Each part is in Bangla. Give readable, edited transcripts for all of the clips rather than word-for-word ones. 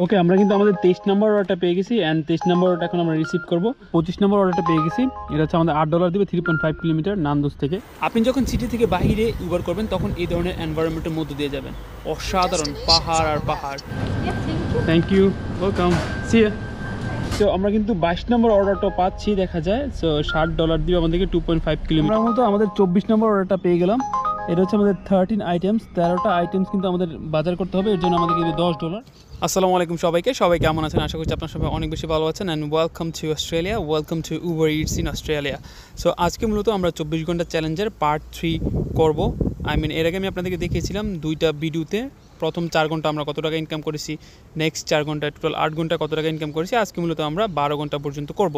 ওকে, আমরা কিন্তু আমাদের 23 নম্বর অর্ডারটা পেয়ে গেছি অ্যান্ড 23 নম্বর অর্ডার এখন আমরা রিসিভ করবো। 25 নম্বর অর্ডারটা পেয়ে গেছি, এটা হচ্ছে আমাদের $8 দিবে 3.5 কিলোমিটার নান্দোস থেকে। আপনি যখন সিটি থেকে বাইরে উবার করবেন তখন এই ধরনের এনভায়রনমেন্টের মধ্যে দিয়ে যাবেন, অসাধারণ পাহাড় আর পাহাড়। Thank you, welcome, see you. So আমরা কিন্তু 22 নম্বর অর্ডারটা পাচ্ছি দেখা যায়। সো $60 দিবে আমাদেরকে 2.5 কিলোমিটার। আমরা মতো আমাদের 24 নম্বর অর্ডারটা পেয়ে গেলাম। এটা হচ্ছে আমাদের 13 আইটেমস, 13টা আইটেমস কিন্তু আমাদের বাজার করতে হবে, এর জন্য আমাদের কিন্তু $10। আসসালামু আলাইকুম সবাই কেমন আছেন? আশা করছি আপনার সবাই অনেক বেশি ভালো আছেন and welcome to Australia, welcome to Uber it's in Australia. So আজকে মূলত আমরা 24 ঘন্টা চ্যালেঞ্জের পার্ট 3 করব। এর আগে আমি আপনাদেরকে দেখিয়েছিলাম 2টা ভিডিওতে প্রথম 4 ঘন্টা আমরা কত টাকা ইনকাম করেছি, নেক্সট 4 ঘন্টা টোটাল 8 ঘন্টা কত টাকা ইনকাম করেছি। আজকে মূলত আমরা 12 ঘন্টা পর্যন্ত করব,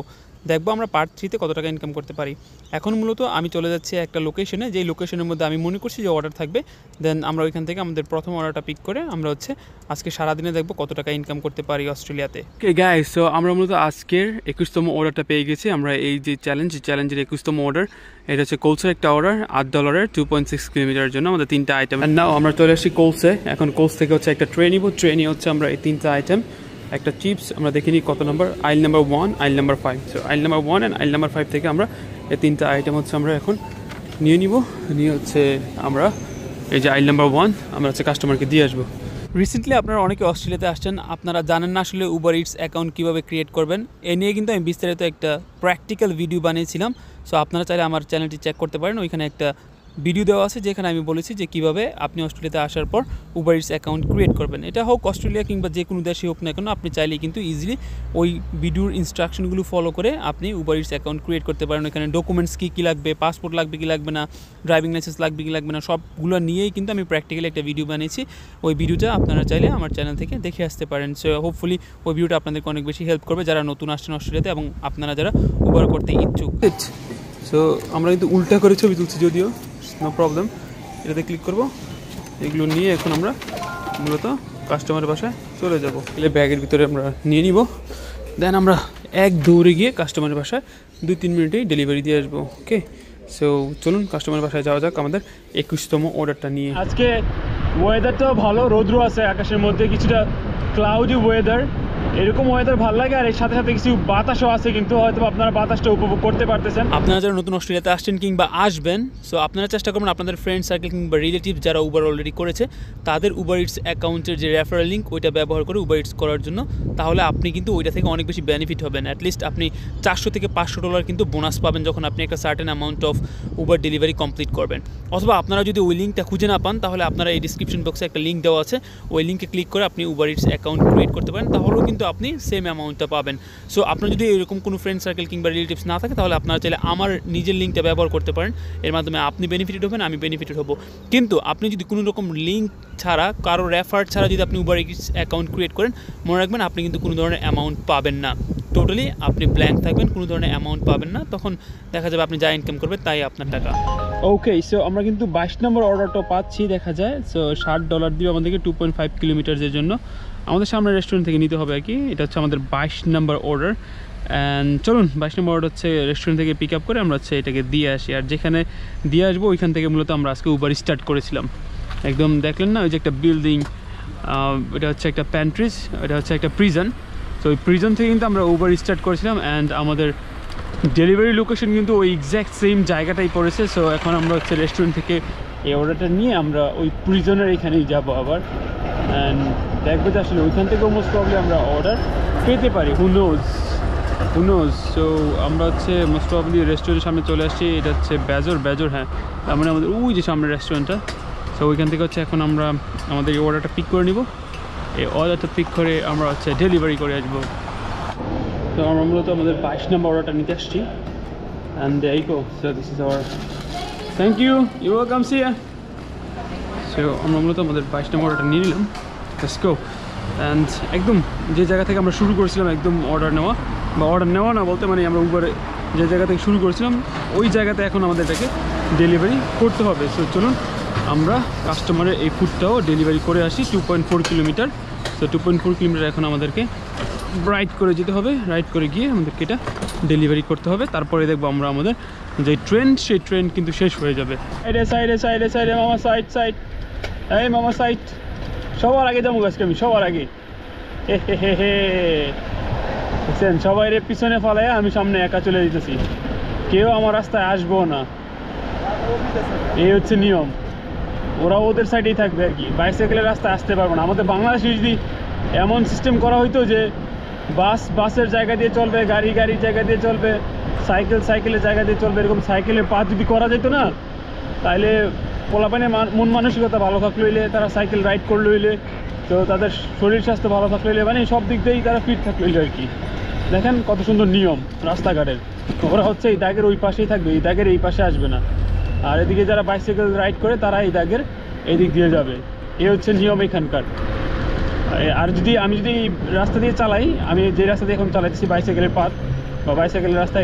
দেখবো আমরা পার্ট 3তে কত টাকা ইনকাম করতে পারি। এখন মূলত আমি চলে যাচ্ছি একটা লোকেশনে, যেই লোকেশনের মধ্যে আমি মনে করছি যে অর্ডার থাকবে। দেন আমরা ওইখান থেকে আমাদের প্রথম অর্ডারটা পিক করে আমরা হচ্ছে আজকে সারাদিনে দেখবো কত টাকা ইনকাম করতে পারি অস্ট্রেলিয়াতে। ওকে গাইস, সো আমরা মূলত আজকের 21তম অর্ডারটা পেয়ে গেছি। আমরা এই যে চ্যালেঞ্জের 21তম অর্ডার, এটা হচ্ছে কোলসের একটা অর্ডার $8 2.6 কিলোমিটারের জন্য আমাদের 3টা আইটেম। নাও আমরা চলে আসছি কোলসে। এখন কোলস থেকে হচ্ছে একটা ট্রেন নিব, ট্রেনে হচ্ছে আমরা এই 3টা আইটেম, একটা চিপস, আমরা দেখে নিই কত নম্বর, আইল নাম্বার 1, আইল নাম্বার 5। সো আইল নাম্বার 1 অ্যান্ড আইল নাম্বার 5 থেকে আমরা এই 3টা আইটেম হচ্ছে আমরা এখন নিয়ে নিব। নিয়ে হচ্ছে আমরা এই যে আইল নাম্বার 1 আমরা হচ্ছে কাস্টমারকে দিয়ে আসবো। রিসেন্টলি আপনারা অনেকে অস্ট্রেলিয়াতে আসছেন, আপনারা জানেন না আসলে উবার ইটস অ্যাকাউন্ট কীভাবে ক্রিয়েট করবেন। এ নিয়ে কিন্তু আমি বিস্তারিত একটা প্র্যাকটিক্যাল ভিডিও বানিয়েছিলাম। সো আপনারা চাইলে আমার চ্যানেলটি চেক করতে পারেন, ওইখানে একটা ভিডিও দেওয়া আছে যেখানে আমি বলেছি যে কীভাবে আপনি অস্ট্রেলিয়াতে আসার পর উবার ইটস অ্যাকাউন্ট ক্রিয়েট করবেন। এটা হোক অস্ট্রেলিয়া কিংবা যে কোনো দেশে হোক না কেন, আপনি চাইলেই কিন্তু ইজিলি ওই ভিডিওর ইনস্ট্রাকশনগুলো ফলো করে আপনি উবার ইটস অ্যাকাউন্ট ক্রিয়েট করতে পারেন। এখানে ডকুমেন্টস কী লাগবে, পাসপোর্ট লাগবে কি লাগবে না, ড্রাইভিং লাইসেন্স লাগবে কি লাগবে না, সবগুলো নিয়েই কিন্তু আমি প্র্যাকটিক্যালি একটা ভিডিও বানিয়েছি। ওই ভিডিওটা আপনারা চাইলে আমার চ্যানেল থেকে দেখে আসতে পারেন। সো হোপফুলি ওই ভিডিওটা আপনাদেরকে অনেক বেশি হেল্প করবে যারা নতুন আসছেন অস্ট্রেলিয়াতে এবং আপনারা যারা উবার করতে ইচ্ছুক। সো আমরা কিন্তু উল্টা করে ছবি তুলছি, যদিও নো প্রবলেম। এটাতে ক্লিক করব, এগুলো নিয়ে এখন আমরা মূলত কাস্টমারের বাসায় চলে যাব। এলে ব্যাগের ভিতরে আমরা নিয়ে নিব, দেন আমরা এক দৌড়ে গিয়ে কাস্টমারের বাসায় 2-3 মিনিটেই ডেলিভারি দিয়ে আসবো। ওকে, সো চলুন কাস্টমারের বাসায় যাওয়া যাক আমাদের 21তম অর্ডারটা নিয়ে। আজকে ওয়েদারটাও ভালো, রৌদ্র আছে আকাশের মধ্যে, কিছুটা ক্লাউডি ওয়েদার। এরকম ওয়েদার ভালো লাগে, আর এর সাথে সাথে কিছু বাতাসও আছে, কিন্তু হয়তো আপনারা বাতাসটা উপভোগ করতে পারতেছেন। আপনারা যারা নতুন অস্ট্রেলিয়াতে আসছেন কিংবা আসবেন, সো আপনারা চেষ্টা করবেন আপনাদের ফ্রেন্ড সার্কেল কিংবা রিলেটিভ যারা উবার অলরেডি করেছে তাদের উবার ইটস অ্যাকাউন্টের যে রেফারেল লিঙ্ক ওইটা ব্যবহার করে উবার ইটস করার জন্য, তাহলে আপনি কিন্তু ওইটা থেকে অনেক বেশি বেনিফিট হবেন। অ্যাটলিস্ট আপনি $400 থেকে $500 কিন্তু বোনাস পাবেন যখন আপনি একটা certain amount of Uber delivery complete করবেন। অথবা আপনারা যদি ওই লিঙ্কটা খুঁজে না পান, তাহলে আপনারা এই ডিসক্রিপশন বক্সে একটা লিঙ্ক দেওয়া আছে, ওই লিঙ্কে ক্লিক করে আপনি উবার ইটস অ্যাকাউন্ট ক্রিয়েট করতে পারেন, তাহলেও কিন্তু আপনি সেম অ্যামাউন্টটা পাবেন। সো আপনার যদি এরকম কোনো ফ্রেন্ড সার্কেল কিংবা রিলেটিভস না থাকে, তাহলে আপনারা চাইলে আমার নিজের লিঙ্কটা ব্যবহার করতে পারেন। এর মাধ্যমে আপনি বেনিফিটেড হবেন, আমি বেনিফিটেড হব। কিন্তু আপনি যদি কোনো রকম লিঙ্ক ছাড়া, কারো রেফার ছাড়া যদি আপনি উবার ইটস অ্যাকাউন্ট ক্রিয়েট করেন, মনে রাখবেন আপনি কিন্তু কোনো ধরনের অ্যামাউন্ট পাবেন না। টোটালি আপনি ব্ল্যাঙ্ক থাকবেন, কোনো ধরনের অ্যামাউন্ট পাবেন না। তখন দেখা যাবে আপনি যা ইনকাম করবেন তাই আপনার টাকা। ওকে, সো আমরা কিন্তু 22 নম্বর অর্ডারটা পাচ্ছি দেখা যায়। সো $60 দিবে আমাদেরকে 2.5 কিলোমিটারের জন্য। আমাদের সামনে রেস্টুরেন্ট থেকে নিতে হবে আর কি। এটা হচ্ছে আমাদের 22 নম্বর অর্ডার। অ্যান্ড চলুন 22 নম্বর অর্ডার হচ্ছে রেস্টুরেন্ট থেকে পিক আপ করে আমরা হচ্ছে এটাকে দিয়ে আসি। আর যেখানে দিয়ে আসবো ওইখান থেকে মূলত আমরা আজকে উবার স্টার্ট করেছিলাম। একদম দেখলেন না, ওই যে একটা বিল্ডিং, এটা হচ্ছে একটা প্যান্ট্রিজ, এটা হচ্ছে একটা প্রিজন। তো ওই প্রিজন থেকে কিন্তু আমরা উবার স্টার্ট করেছিলাম অ্যান্ড আমাদের ডেলিভারি লোকেশন কিন্তু ওই এক্স্যাক্ট সেম জায়গাটাই পড়েছে। সো এখন আমরা হচ্ছে রেস্টুরেন্ট থেকে এই অর্ডারটা নিয়ে আমরা ওই প্রিজনের এখানেই যাবো আবার, অ্যান্ড দেখবো যে আসলে ওইখান থেকে মোস্ট প্রবলি আমরা অর্ডার পেতে পারি। Who knows. সো আমরা হচ্ছে মোস্ট প্রবলি রেস্টুরেন্টের সামনে চলে আসছি। এটা হচ্ছে বেজর, হ্যাঁ, তার মানে আমাদের ওই যে সামনে রেস্টুরেন্টটা। সো ওইখান থেকে হচ্ছে এখন আমরা আমাদের এই অর্ডারটা পিক করে নিব। এই অর্ডারটা পিক করে আমরা হচ্ছে ডেলিভারি করে আসবো। তো আমরা মূলত আমাদের 22 নম্বর অর্ডারটা নিতে আসছি। And there you go. So this is our, thank you, you're welcome, see ya. So আমরা মূলত আমাদের 22 নম্বর অর্ডারটা নিয়ে নিলাম। Let's go. অ্যান্ড একদম যে জায়গা থেকে আমরা শুরু করেছিলাম, একদম অর্ডার নেওয়া না বলতে মানে আমরা উবারে যে জায়গা থেকে শুরু করেছিলাম ওই জায়গাতে এখন আমাদের এটাকে ডেলিভারি করতে হবে। সো চলুন আমরা কাস্টমারের এই ফুডটাও ডেলিভারি করে আসি। 2.4 কিলোমিটার। সো 2.4 কিলোমিটার এখন আমাদেরকে রাইড করে যেতে হবে। রাইড করে গিয়ে আমাদেরকে এটা ডেলিভারি করতে হবে। তারপরে দেখবো আমরা আমাদের যে ট্রেন, সেই ট্রেন কিন্তু শেষ হয়ে যাবে। সাইডে মামা, সাইড এই মামা সাইড। সবার আগে যাবো আজকে আমি, সবার আগে। দেখছেন সবাই পিছনে ফালায় আমি সামনে একা চলে যেতেছি, কেউ আমার রাস্তায় আসবো না, এই হচ্ছে নিয়ম। ওরা ওদের সাইডেই থাকবে আর কি, বাইসাইকেলের রাস্তায় আসতে পারবো না। আমাদের বাংলাদেশে যদি এমন সিস্টেম করা হইতো যে বাসের জায়গা দিয়ে চলবে, গাড়ির জায়গা দিয়ে চলবে, সাইকেলের জায়গা দিয়ে চলবে, এরকম সাইকেলের পাথ যদি করা যেত না, তাহলে পোলাপানে মন মানসিকতা ভালো থাকলে হইলে, তারা সাইকেল রাইড করলে হইলে, তো তাদের শরীর স্বাস্থ্য ভালো থাকলে হইলে, মানে সব দিক দিয়েই তারা ফিট থাকলে হইলে আর কি। দেখেন কত সুন্দর নিয়ম রাস্তাঘাটের। ওরা হচ্ছে এই দাগের ওই পাশেই থাকবে, এই দাগের এই পাশে আসবে না। আর এদিকে যারা বাইসাইকেল রাইড করে তারা এই দাগের এই দিক দিয়ে যাবে, এই হচ্ছে নিয়ম এখানকার। আর আমি যদি রাস্তা দিয়ে চালাই, আমি যে রাস্তা দিয়ে এখন চালাইতেছি বাইসাইকেলের পাথ বা বাইসাইকেলের রাস্তা,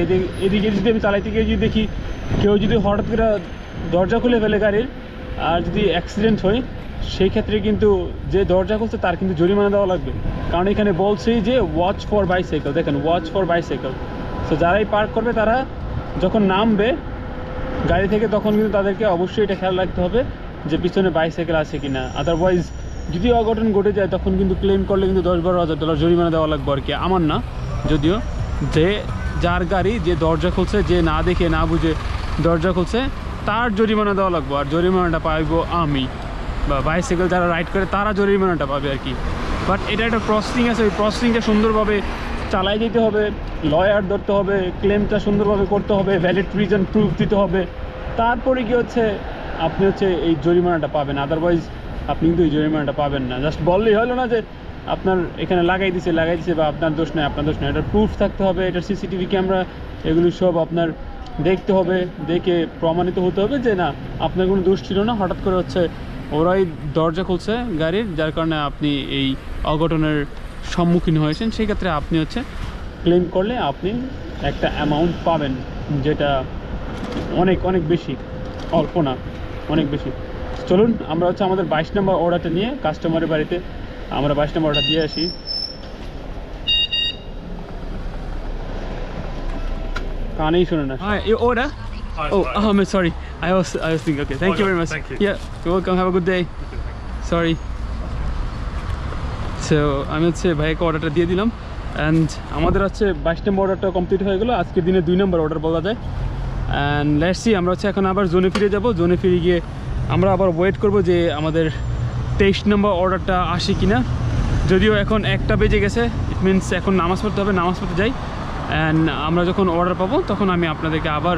এদিকে যদি আমি চালাইতে গিয়ে যদি দেখি কেউ যদি হঠাৎ করে দরজা খুলে ফেলে গাড়ির, আর যদি অ্যাক্সিডেন্ট হয়, সেই ক্ষেত্রে কিন্তু যে দরজা খুলছে তার কিন্তু জরিমানা দেওয়া লাগবে। কারণ এখানে বলছেই যে ওয়াচ ফর বাইসাইকেল, দেখেন ওয়াচ ফর বাইসাইকেল। তো যারাই পার্ক করবে তারা যখন নামবে গাড়ি থেকে, তখন কিন্তু তাদেরকে অবশ্যই এটা খেয়াল রাখতে হবে যে পিছনে বাইসাইকেল আছে কিনা। আদারওয়াইজ যদি অঘটন ঘটে যায় তখন কিন্তু ক্লেম করলে কিন্তু $10-12,000 জরিমানা দেওয়া লাগবে আর কি। আমার না যদিও, যে যার গাড়ি যে দরজা খুলছে, যে না দেখে না বুঝে দরজা খুলছে, তার জরিমানা দেওয়া লাগবে। আর জরিমানাটা পাইবো আমি, বা বাইসাইকেল যারা রাইড করে তারা জরিমানাটা পাবে আর কি। বাট এটা একটা প্রসেসিং আছে, ওই প্রসেসিংটা সুন্দরভাবে চালাই যেতে হবে, লয়ার ধরতে হবে, ক্লেমটা সুন্দরভাবে করতে হবে, ভ্যালিড রিজন প্রুফ দিতে হবে, তারপরে কি হচ্ছে আপনি হচ্ছে এই জরিমানাটা পাবেন। আদারওয়াইজ আপনি কিন্তু এই জরিমানাটা পাবেন না। জাস্ট বললেই হলো না যে আপনার এখানে লাগাই দিছে বা আপনার দোষ নেই, এটার প্রুফ থাকতে হবে, এটার সিসিটিভি ক্যামেরা, এগুলো সব আপনার দেখতে হবে, দেখে প্রমাণিত হতে হবে যে না আপনার কোনো দোষ ছিল না, হঠাৎ করে হচ্ছে ওরাই দরজা খুলছে গাড়ির, যার কারণে আপনি এই অঘটনের সম্মুখীন হয়েছেন। সেই ক্ষেত্রে আপনি হচ্ছে ক্লেম করলে আপনি একটা অ্যামাউন্ট পাবেন, যেটা অনেক অনেক বেশি, অল্প না, অনেক বেশি। চলুন আমরা হচ্ছে আমাদের 22 নম্বর অর্ডারটা নিয়ে কাস্টমারের বাড়িতে আমরা 22 নম্বর অর্ডার দিয়ে আসি। কানেই শুনে না। Your order? I'm sorry. I was thinking. Okay, thank you very much. Thank you. Yeah, you're welcome. Have a good day. Sorry. So আমি হচ্ছে ভাইকে অর্ডারটা দিয়ে দিলাম, অ্যান্ড আমাদের হচ্ছে 22 নম্বর অর্ডারটা কমপ্লিট হয়ে গেলো। আজকের দিনে 2 নম্বর অর্ডার বলা যায়। অ্যান্ড লেটস সি, আমরা হচ্ছে এখন আবার জোনে ফিরে যাব। জোনে ফিরে গিয়ে আমরা আবার ওয়েট করব যে আমাদের 23 নম্বর অর্ডারটা আসে কিনা। যদিও এখন 1টা বেজে গেছে, ইট মিনস এখন নামাজ পড়তে হবে, নামাজ পড়তে যাই। অ্যান্ড আমরা যখন অর্ডার পাবো তখন আমি আপনাদেরকে আবার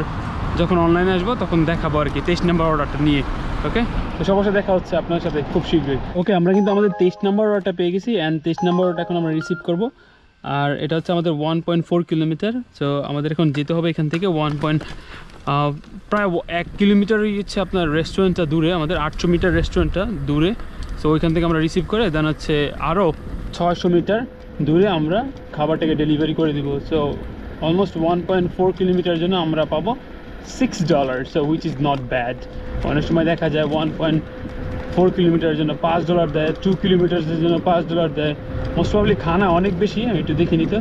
যখন অনলাইনে আসবো তখন দেখাবো আর কি 23 নম্বর অর্ডারটা নিয়ে। ওকে, তো সবার সাথে দেখা হচ্ছে আপনার সাথে খুব শীঘ্রই। ওকে, আমরা কিন্তু আমাদের 23 নম্বর অর্ডারটা পেয়ে গেছি, অ্যান্ড 23 নম্বর অর্ডারটা এখন আমরা রিসিভ করব। আর এটা হচ্ছে আমাদের 1.4 কিলোমিটার। সো আমাদের এখন যেতে হবে এখান থেকে প্রায় 1 কিলোমিটারই হচ্ছে আপনার রেস্টুরেন্টটা দূরে, আমাদের 800 মিটার রেস্টুরেন্টটা দূরে। সো ওইখান থেকে আমরা রিসিভ করে দেন হচ্ছে আরও 600 মিটার দূরে আমরা খাবারটাকে ডেলিভারি করে দিব। সো অলমোস্ট 1.4 কিলোমিটার জন্য আমরা পাবো $6, so which is not bad. অনেক সময় দেখা যায় 1.4 কিলোমিটারের জন্য $5 দেয়, 2 কিলোমিটারের জন্য $5 দেয়। মোস্ট প্রবলি খানা অনেক বেশি, আমি একটু দেখে নিতে।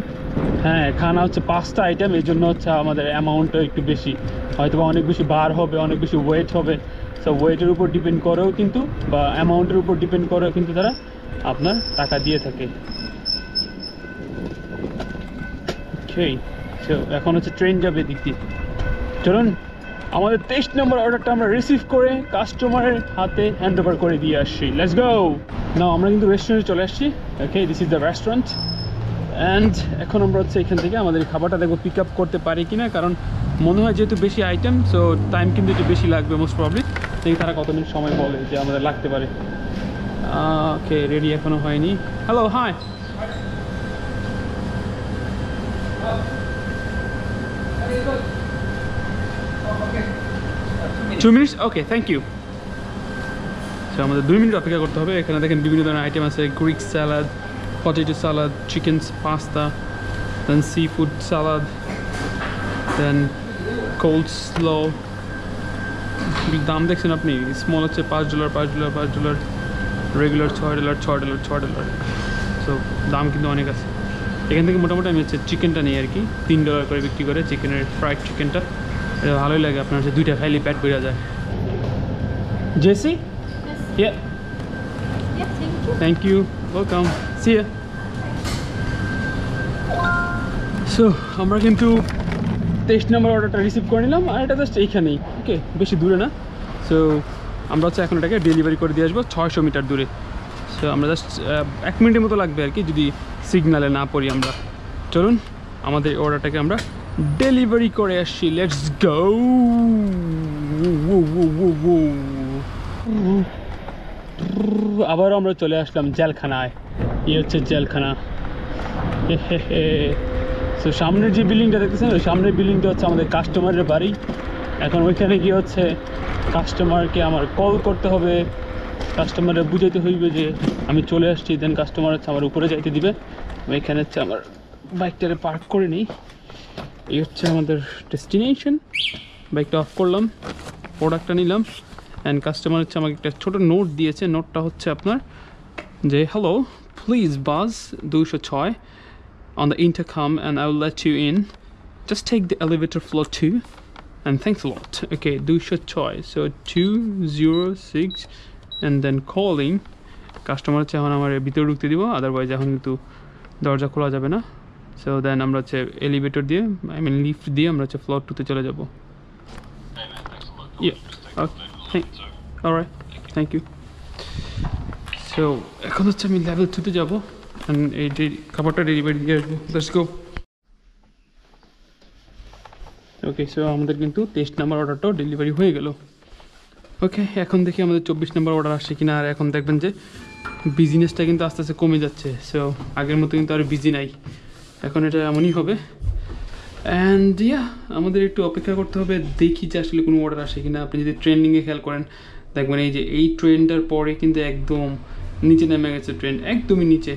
হ্যাঁ, খানা হচ্ছে 5টা আইটেম, এই জন্য হচ্ছে আমাদের অ্যামাউন্টটা একটু বেশি, হয়তো বা অনেক বেশি বার হবে, অনেক বেশি ওয়েট হবে। সো ওয়েটের উপর ডিপেন্ড করেও কিন্তু, বা অ্যামাউন্টের উপর ডিপেন্ড করেও কিন্তু তারা আপনার টাকা দিয়ে থাকে। সেই এখন হচ্ছে ট্রেন যাবে দিক দিয়ে। চলুন আমাদের 23 নম্বর অর্ডারটা আমরা রিসিভ করে কাস্টমারের হাতে হ্যান্ড ওভার করে দিয়ে আসছি। Let's go. নাও আমরা কিন্তু রেস্টুরেন্টে চলে আসছি। Okay, this is the restaurant, and এখন আমরা হচ্ছে এখান থেকে আমাদের খাবারটা দেখবো পিক আপ করতে পারি কিনা, কারণ মনে হয় যেহেতু বেশি আইটেম, সো টাইম কিন্তু একটু বেশি লাগবে মোস্ট প্রবলি। দেখি তারা কত মিনিট সময় বলে যে আমাদের লাগতে পারে। ওকে, রেডি এখনো হয়নি। Hello, hi. 2 minutes? Okay, thank you. So আমাদের 2 মিনিট অপেক্ষা করতে হবে। এখানে দেখেন বিভিন্ন ধরনের আইটেম আছে, Greek salad, potato salad, chicken pasta, then sea food salad, then coleslaw. দাম দেখছেন আপনি, স্মল হচ্ছে $5, রেগুলার $6। সো দাম কিন্তু অনেক আছে। এখান থেকে মোটামুটি আমি হচ্ছে চিকেনটা নিই আর কি, $3 করে বিক্রি করে চিকেনের ফ্রাইড চিকেনটা। এটা ভালোই লাগে, আপনার হচ্ছে 2টা খাইলে পেট ভরে যায়। JC? Yes. Yeah. Yeah, thank you. Thank you. Welcome. See ya. So আমরা কিন্তু 23 নম্বর অর্ডারটা রিসিভ করে নিলাম, আর এটা জাস্ট এইখানেই, ওকে, বেশি দূরে না। সো আমরা হচ্ছে এখন এটাকে ডেলিভারি করে দিয়ে আসবো 600 মিটার দূরে। সো আমরা জাস্ট 1 মিনিটের মতো লাগবে আর কি, যদি সিগনালে না পড়ি আমরা। চলুন আমাদের অর্ডারটাকে আমরা ডেলিভারি করে আসছি, লেটস গো। আবারও আমরা চলে আসলাম জেলখানায়। এই হচ্ছে জেলখানা। সো সামনের যে বিল্ডিংটা দেখতেছেন, ওই সামনের বিল্ডিংটা হচ্ছে আমাদের কাস্টমারের বাড়ি। এখন ওইখানে গিয়ে হচ্ছে কাস্টমারকে আমার কল করতে হবে, কাস্টমারে বুঝাইতে হইবে যে আমি চলে আসছি, দেন কাস্টমার হচ্ছে আমার উপরে যাইতে দিবে। এখানে হচ্ছে আমার বাইকটারে পার্ক করে নিই। এই হচ্ছে আমাদের ডেস্টিনেশন। বাইকটা অফ করলাম, প্রোডাক্টটা নিলাম, অ্যান্ড কাস্টমার হচ্ছে আমাকে একটা ছোটো নোট দিয়েছে। নোটটা হচ্ছে আপনার যে, hello, please bus 206 on the intercom and I will let you in. Just take the elevator floor 2 and thanks a lot. Okay, 206, so 206 and then calling. Customer হচ্ছে এখন আমার ভিতরে ঢুকতে দিব, আদারওয়াইজ এখন কিন্তু দরজা খোলা যাবে না। সো দেন আমরা হচ্ছে এলিভেটর দিয়ে, আই মিন লিফট দিয়ে আমরা হচ্ছে ফ্লোর 2তে চলে যাব। Alright, thank you. সো এখন হচ্ছে আমি লেভেল 2তে যাবো, এই যে খাবারটা ডেলিভারি দিয়ে আসবো। Let's go. ওকে, সো আমাদের কিন্তু 23 নম্বর অর্ডারটাও ডেলিভারি হয়ে গেল। ওকে, এখন দেখি আমাদের 24 নম্বর অর্ডার আসছে কিনা। আর এখন দেখবেন যে বিজনেসটা কিন্তু আস্তে আস্তে কমে যাচ্ছে। সো আগের মতো কিন্তু আর বিজি নাই, এখন এটা এমনই হবে। অ্যান্ড ইয়া, আমাদের একটু অপেক্ষা করতে হবে, দেখি যে আসলে কোনো অর্ডার আসে কিনা। আপনি যদি ট্রেন্ডিংয়ে খেয়াল করেন, দেখবেন এই যে এই ট্রেনটার পরে কিন্তু একদম নিচে নেমে গেছে, ট্রেন একদমই নিচে।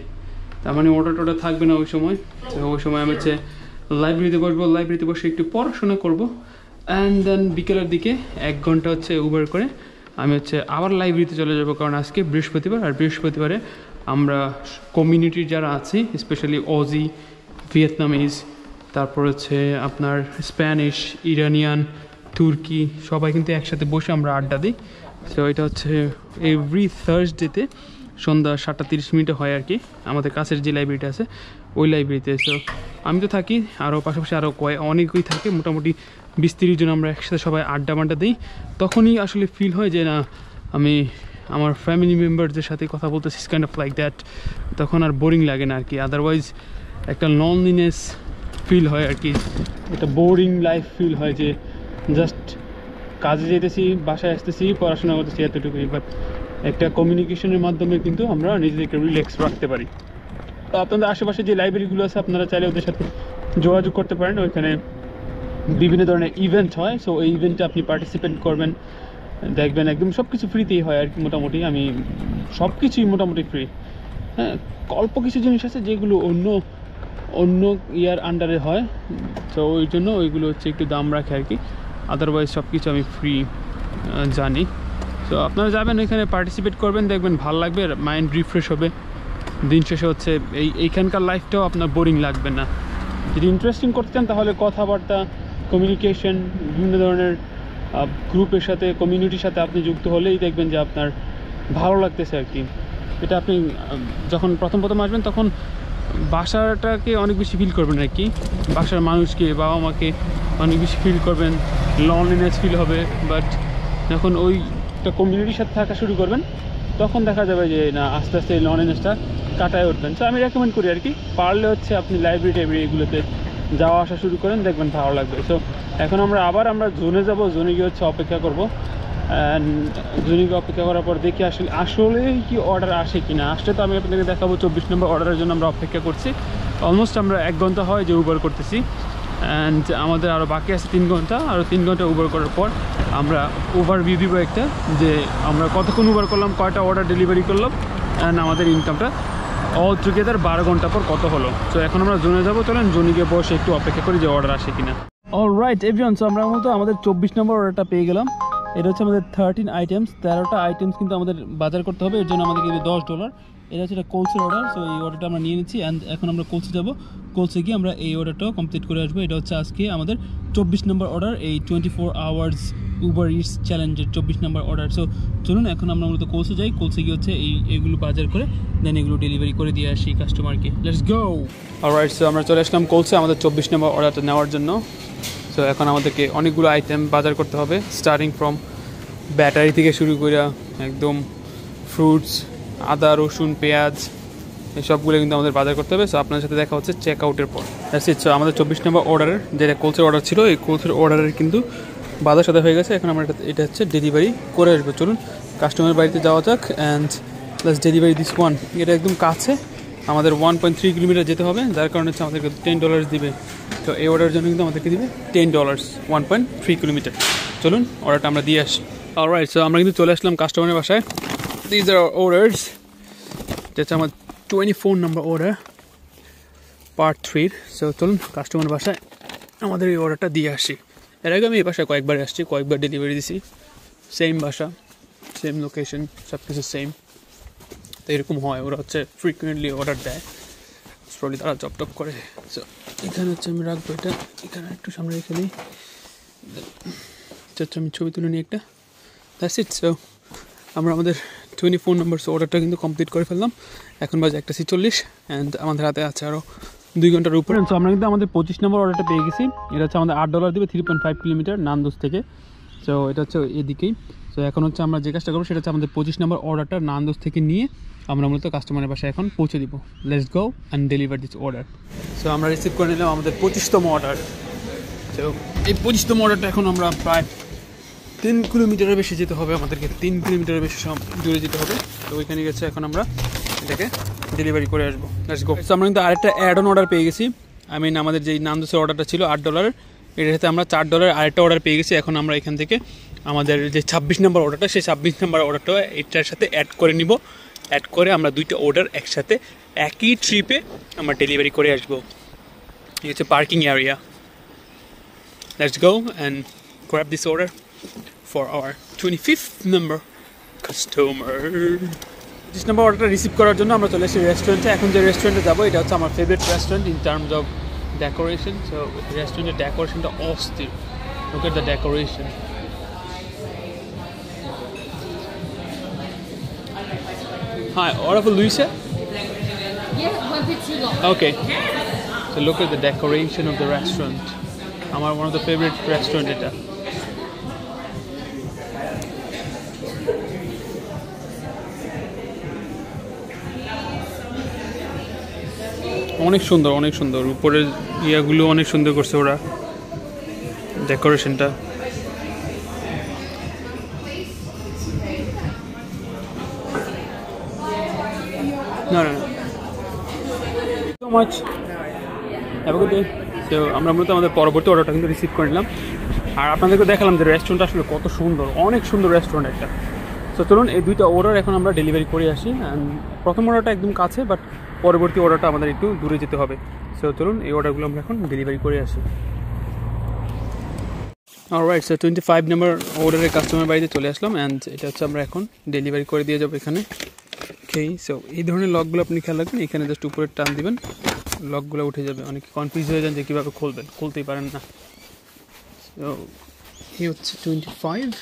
তার মানে অর্ডার টর্ডার থাকবে না ওই সময়। তো ওই সময় আমি হচ্ছে লাইব্রেরিতে বসবো, লাইব্রেরিতে বসে একটু পড়াশোনা করবো, অ্যান্ড দেন বিকেলের দিকে 1 ঘন্টা হচ্ছে উবার করে আমি হচ্ছে আবার লাইব্রেরিতে চলে যাবো, কারণ আজকে বৃহস্পতিবার। আর বৃহস্পতিবারে আমরা কমিউনিটির যারা আছে, স্পেশালি অজি, ভিয়েতনামিজ, তারপর হচ্ছে আপনার স্প্যানিশ, ইরানিয়ান, তুর্কি, সবাই কিন্তু একসাথে বসে আমরা আড্ডা দিই। সো এটা হচ্ছে এভরি থার্সডেতে সন্ধ্যা 7:30 হয় আর কি, আমাদের কাছের যে লাইব্রেরিটা আছে ওই লাইব্রেরিতে। সো আমি তো থাকি, আরও পাশাপাশি আরও অনেকেই থাকে, মোটামুটি 20-30 জন আমরা একসাথে সবাই আড্ডা দিই। তখনই আসলে ফিল হয় যে না, আমি আমার ফ্যামিলি মেম্বারদের সাথে কথা বলতেছি, কাইন্ড অফ লাইক দ্যাট। তখন আর বোরিং লাগে না আর কি, আদারওয়াইজ একটা লনলিনেস ফিল হয় আর কি, একটা বোরিং লাইফ ফিল হয় যে জাস্ট কাজে যেতেছি, বাসায় আসতেছি, পড়াশোনা করতেছি, এতটুকুই। বাট একটা কমিউনিকেশনের মাধ্যমে কিন্তু আমরা নিজেদেরকে রিল্যাক্স রাখতে পারি। তো আপনাদের আশেপাশে যে লাইব্রেরিগুলো আছে, আপনারা চাইলে ওদের সাথে যোগাযোগ করতে পারেন। ওইখানে বিভিন্ন ধরনের ইভেন্ট হয়। সো এই ইভেন্টে আপনি পার্টিসিপেট করবেন, দেখবেন একদম সব কিছু ফ্রিতেই হয় আর কি। মোটামুটি আমি সব কিছুই মোটামুটি ফ্রি। হ্যাঁ, অল্প কিছু জিনিস আছে যেগুলো অন্য ইয়ার আন্ডারে হয়, তো ওই জন্য ওইগুলো হচ্ছে একটু দাম রাখে আর কি। আদারওয়াইজ সব কিছু আমি ফ্রি জানি। তো আপনারা যাবেন ওইখানে, পার্টিসিপেট করবেন, দেখবেন ভালো লাগবে, মাইন্ড রিফ্রেশ হবে। দিন শেষে হচ্ছে এইখানকার লাইফটাও আপনার বোরিং লাগবে না। যদি ইন্টারেস্টিং করতে চান তাহলে কথাবার্তা, কমিউনিকেশন, বিভিন্ন ধরনের গ্রুপের সাথে, কমিউনিটির সাথে আপনি যুক্ত হলেই দেখবেন যে আপনার ভালো লাগতেছে আর কি। এটা আপনি যখন প্রথম আসবেন তখন বাসাটাকে অনেক বেশি ফিল করবেন আর কি, বাসার মানুষকে, বাবা মাকে অনেক বেশি ফিল করবেন, লনলিনেস ফিল হবে। বাট যখন ওই একটা কমিউনিটির সাথে থাকা শুরু করবেন, তখন দেখা যাবে যে না, আস্তে আস্তে এই লনলিনেসটা কাটায় উঠবেন। সো আমি রেকমেন্ড করি আর কি, পারলে হচ্ছে আপনি লাইব্রেরি এগুলোতে যাওয়া আসা শুরু করেন, দেখবেন ভালো লাগবে। সো এখন আমরা জোনে যাব, জোনে গিয়ে হচ্ছে অপেক্ষা করবো। জোনে গিয়ে অপেক্ষা করার পর দেখি আসলে কি অর্ডার আসে কিনা। আসলে তো আমি আপনাদেরকে দেখাবো। 24 নম্বর অর্ডারের জন্য আমরা অপেক্ষা করছি, অলমোস্ট আমরা 1 ঘন্টা হয় যে উবার করতেছি, অ্যান্ড আমাদের আরও বাকি আছে 3 ঘন্টা। আরও 3 ঘন্টা উবার করার পর আমরা ওভারভিউ দিব একটা, যে আমরা কতক্ষণ উবার করলাম, কয়টা অর্ডার ডেলিভারি করলাম, অ্যান্ড আমাদের ইনকামটা অল টুগেদার 12 ঘন্টা পর কত হলো। সো এখন আমরা জোনে যাবো, চলেন জোনে গিয়ে বসে একটু অপেক্ষা করি যে অর্ডার আসে কিনা। অলরাইট এভরিওয়ান, সো আমরা মতো আমাদের 24 নম্বর অর্ডারটা পেয়ে গেলাম। এটা হচ্ছে আমাদের 13 আইটেমস, 13টা আইটেমস কিন্তু আমাদের বাজার করতে হবে, এর জন্য আমাদের কিন্তু $10। এটা হচ্ছে একটা কোলসের অর্ডার। সো এই অর্ডারটা আমরা নিয়ে নিচ্ছি, অ্যান্ড এখন আমরা কোলসে যাবো। কোলসে গিয়ে আমরা এই অর্ডারটাও কমপ্লিট করে আসবো। এটা হচ্ছে আজকে আমাদের 24 নম্বর অর্ডার, এই 24 আওয়ার্স উবার ইটস চ্যালেঞ্জের 24 নম্বর অর্ডার। সো চলুন এখন আমরা মূলত কোলসে যাই, কোলসে গিয়ে হচ্ছে এইগুলো বাজার করে দেন এগুলো ডেলিভারি করে দিয়ে আসি কাস্টমারকে। Let's go. অলরাইট, সো আমরা চলে আসলাম কোলসে আমাদের 24 নম্বর অর্ডারটা নেওয়ার জন্য। সো এখন আমাদেরকে অনেকগুলো আইটেম বাজার করতে হবে, স্টার্টিং ফ্রম ব্যাটারি থেকে শুরু করে একদম ফ্রুটস, আদা, রসুন, পেঁয়াজ, এই সবগুলো কিন্তু আমাদের বাজার করতে হবে। সো আপনার সাথে দেখা হচ্ছে চেক আউটের পর। সো আমাদের 24 নম্বর অর্ডারের যেটা কোলসের অর্ডার ছিল, এই কোলসের অর্ডারের কিন্তু বাজার সাথে হয়ে গেছে। এখন আমরা এটা হচ্ছে ডেলিভারি করে আসবো। চলুন কাস্টমারের বাড়িতে যাওয়া যাক and plus delivery this one. এটা একদম কাছে, আমাদের 1.3 কিলোমিটার যেতে হবে, যার কারণে হচ্ছে আমাদেরকে $10 দিবে। তো এই অর্ডারের জন্য কিন্তু আমাদেরকে দিবে $10, 1.3 কিলোমিটার। চলুন অর্ডারটা আমরা দিয়ে আসি। অলরাইট, সো আমরা কিন্তু চলে আসলাম কাস্টমারের বাসায়। This are orders. এটা হচ্ছে আমার 24 নম্বর অর্ডার, পার্ট 3। সো চলুন কাস্টমার বাসায় আমাদের এই অর্ডারটা দিয়ে আসি। এর আগে আমি এই বাসায় কয়েকবার আসছি, কয়েকবার ডেলিভারি দিছি, সেম বাসা, সেম লোকেশন, সব কিছু সেম। তো এরকম হয়, ওরা হচ্ছে ফ্রিকুয়েন্টলি অর্ডার দেয়, প্রবলি তারা জব টপ করে। সো এখানে হচ্ছে আমি রাখবো এটা, এখানে একটু সামনে রেখে দিই, হচ্ছে আমি ছবি তুলে নিই একটা। That's it. সো আমরা আমাদের 24 নম্বর অর্ডারটা কিন্তু কমপ্লিট করে ফেললাম। এখন বাজে 1:40 অ্যান্ড আমাদের হাতে আছে আরও 2 ঘন্টার উপরে। সো আমরা কিন্তু আমাদের 25 নম্বর অর্ডারটা পেয়ে গেছি। এটা হচ্ছে আমাদের $8 দিবে, 3.5 কিলোমিটার নান্দোস থেকে। সো এটা হচ্ছে এদিকেই। সো এখন হচ্ছে আমরা যে কাজটা করবো সেটা হচ্ছে আমাদের 25 নম্বর অর্ডারটা নান্দোস থেকে নিয়ে আমরা মূলত কাস্টমারের বাসায় এখন পৌঁছে দিব। Let's go and deliver this order. So আমরা রিসিভ করে নিলাম আমাদের 25তম অর্ডার। তো এই 25তম অর্ডারটা এখন আমরা প্রায় 3 কিলোমিটারের বেশি যেতে হবে, আমাদেরকে 3 কিলোমিটারের বেশি দূরে যেতে হবে। তো ওইখানে গেছে এখন আমরা এটাকে ডেলিভারি করে আসবো। Let's go. সো আমরা কিন্তু আরেকটা অ্যাড অন অর্ডার পেয়ে গেছি। আমাদের যেই নান্দোসের অর্ডারটা ছিল $8, এটার সাথে আমরা $4 আরেকটা অর্ডার পেয়ে গেছি। এখন আমরা এখান থেকে আমাদের যে 26 নম্বর অর্ডারটা, সেই 26 নম্বর অর্ডারটা এটার সাথে অ্যাড করে নিব। অ্যাড করে আমরা 2টা অর্ডার একসাথে একই ট্রিপে আমরা ডেলিভারি করে আসবো। এই হচ্ছে parking area. Let's go and grab this order for our 25th number customer. 25 নম্বর অর্ডারটা রিসিভ করার জন্য আমরা চলে এসেছি রেস্টুরেন্টে। এখন যে রেস্টুরেন্টে যাবো এটা হচ্ছে আমার favourite restaurant in terms of decoration. So রেস্টুরেন্টের ডেকোরেশনটা অস্থির। Look at the decoration. Hi, order for Luisa? Yeah, 1 for 2 long. Okay. So look at the decoration of the restaurant. আমার one of the favorite restaurant এটা। অনেক সুন্দর, অনেক সুন্দর। উপরের ইয়াগুলো অনেক সুন্দর করছে ওরা, ডেকোরেশনটা। না না so much, have a good day. তো আমরা মূলত আমাদের পরবর্তী অর্ডারটা কিন্তু রিসিভ করে নিলাম। আর আপনাদেরকে দেখালাম যে রেস্টুরেন্টটা আসলে কত সুন্দর, অনেক সুন্দর রেস্টুরেন্ট একটা। সো চলুন এই 2টা অর্ডার এখন আমরা ডেলিভারি করে আসি। অ্যান্ড প্রথম অর্ডারটা একদম কাছে, বাট পরবর্তী অর্ডারটা আমাদের একটু দূরে যেতে হবে। সো চলুন এই অর্ডারগুলো আমরা এখন ডেলিভারি করে আসি। অলরাইট, সো 25 নম্বর অর্ডারের কাস্টমার বাড়িতে চলে আসলাম অ্যান্ড এটা হচ্ছে আমরা এখন ডেলিভারি করে দিয়ে যাবো এখানে। ওকে, সো এই ধরনের লকগুলো আপনি খেয়াল রাখবেন, এখানে জাস্ট উপরে টান দিবেন, লকগুলো উঠে যাবে। অনেকে কনফিউজ হয়ে যান যে কীভাবে খুলবেন, খুলতেই পারেন না। সো এই হচ্ছে 25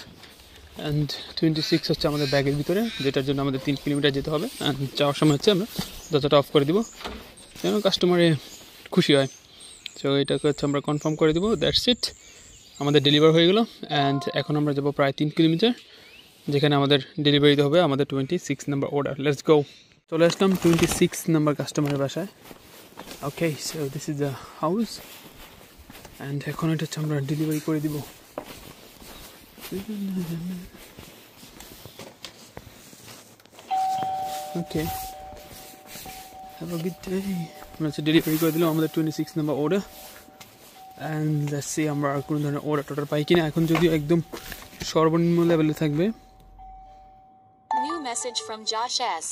অ্যান্ড 26 হচ্ছে আমাদের ব্যাগের ভিতরে, যেটার জন্য আমাদের 3 কিলোমিটার যেতে হবে। অ্যান্ড যাওয়ার সময় হচ্ছে আমরা দরজাটা অফ করে দিব যেন কাস্টমারে খুশি হয়। সো এটাকে হচ্ছে আমরা কনফার্ম করে দিব। দ্যাটস ইট, আমাদের ডেলিভার হয়ে গেলো। অ্যান্ড এখন আমরা যাবো প্রায় 3 কিলোমিটার, যেখানে আমাদের ডেলিভারি দিতে হবে আমাদের 26 নম্বর অর্ডার। Let's go. চলে আসলাম 26 নম্বর কাস্টমারের বাসায়। Okay, so this is the house and এখন এটা হচ্ছে আমরা ডেলিভারি করে দিব। Okay, have a good day. আমরা হচ্ছে ডেলিভারি করে দিলাম আমাদের 26 নম্বর অর্ডার। অ্যান্ড লেটস সি আমরা আর কোনো ধরনের অর্ডার পাই কিনা। এখন যদিও একদম সর্বনিম্ন লেভেলে থাকবে। New message from Josh S.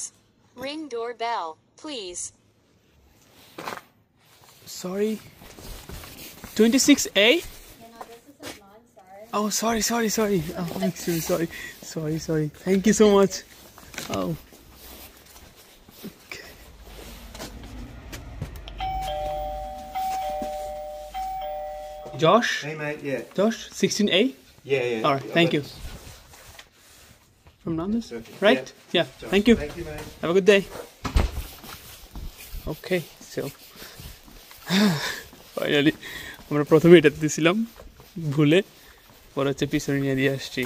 Ring doorbell, please. Sorry. 26A? Oh, sorry. Oh, I'm extremely sorry. Thank you so much. Oh. Okay. Josh? Hey mate, yeah. Josh, 16A? Yeah. All right, thank you. From Nando's, right? Yeah, thank you. Thank you, man. Have a good day. Okay, so finally আমরা প্রথমে এটাতে দিয়েছিলাম ভুলে, পরে হচ্ছে পিছনে নিয়ে দিয়ে আসছি।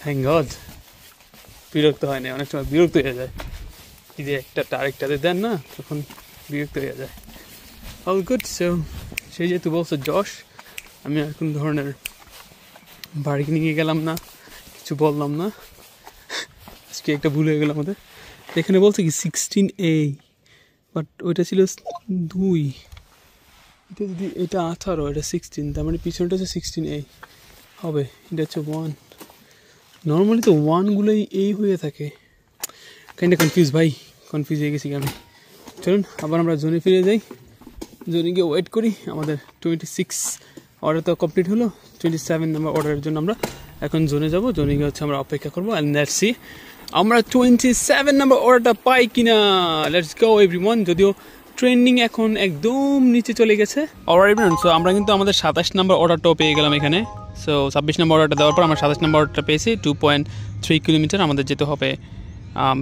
থ্যাংক গড, বিরক্ত হয় না, অনেক সময় বিরক্ত হয়ে যায়। যদি একটা আরেকটাতে দেন না, তখন বিরক্ত হয়ে যায়। All good. সো সেই যেহেতু বলছো যশ, আমি আর কোন ধরনের বার্গেনিংয়ে গেলাম না, কিছু বললাম না। আজকে একটা ভুল হয়ে গেল আমাদের। এখানে বলছে কি 16A, বাট ওইটা ছিল 2। এটা যদি এটা 18, এটা 16, তার মানে পিছনটা হচ্ছে 16A হবে। এটা হচ্ছে 1। নর্মালি তো 1গুলোই এই হয়ে থাকে। কাইন্ডা কনফিউজ ভাই, কনফিউজ হয়ে গেছি আমি। চলুন আবার আমরা জোনে ফিরে যাই, জোনে গিয়ে ওয়েট করি। আমাদের 26 অর্ডার তো কমপ্লিট হলো, 27 নম্বর অর্ডারের জন্য আমরা এখন জোনে যাব। জোনে গিয়ে হচ্ছে আমরা অপেক্ষা করবো। অ্যান্ড লেটস সি আমরা 27 নম্বর অর্ডারটা পাই কিনা। Let's go everyone. যদিও ট্রেন্ডিং এখন একদম নিচে চলে গেছে। অলরাইট এভরিওয়ান, সো আমরা কিন্তু আমাদের 27 নম্বর অর্ডারটাও পেয়ে গেলাম এখানে। সো 26 নম্বর অর্ডারটা দেওয়ার পর আমরা 27 নম্বর অর্ডারটা পেয়েছি। 2.3 কিলোমিটার আমাদের যেতে হবে।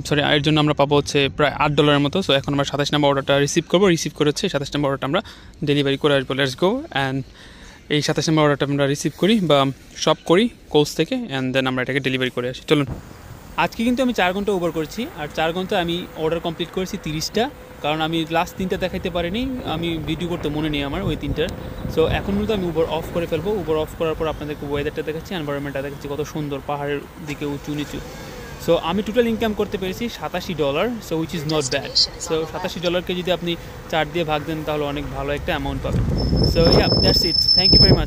সরি, এর জন্য আমরা পাবো হচ্ছে প্রায় $8 মতো। সো এখন আমরা 27 নম্বর অর্ডারটা রিসিভ করবো। রিসিভ করে হচ্ছে 27 নম্বর অর্ডারটা আমরা ডেলিভারি করে আসবো। Let's go. অ্যান্ড এই 27 নম্বর অর্ডারটা আমরা রিসিভ করি বা শপ করি কোচ থেকে, অ্যান্ড দেন আমরা এটাকে ডেলিভারি করে আসি। চলুন। আজকে কিন্তু আমি 4 ঘন্টা ওভার করেছি, আর 4 ঘন্টা আমি অর্ডার কমপ্লিট করেছি 30টা, কারণ আমি লাস্ট 3টা দেখাইতে পারিনি, আমি ভিডিও করতে মনে নেই আমার ওই 3টার। সো এখন মূলত আমি উবার অফ করে ফেলবো। উবার অফ করার পর আপনাদেরকে ওয়েদারটা দেখাচ্ছি, এনভায়রনমেন্টটা দেখাচ্ছি, কত সুন্দর পাহাড়ের দিকে উঁচু নিচু। সো আমি টোটাল ইনকাম করতে পেরেছি $87। So which is not bad. So $87কে যদি আপনি 4 দিয়ে ভাগ দেন তাহলে অনেক ভালো একটা অ্যামাউন্ট পাবেন। So yeah, that's it. Thank you very much.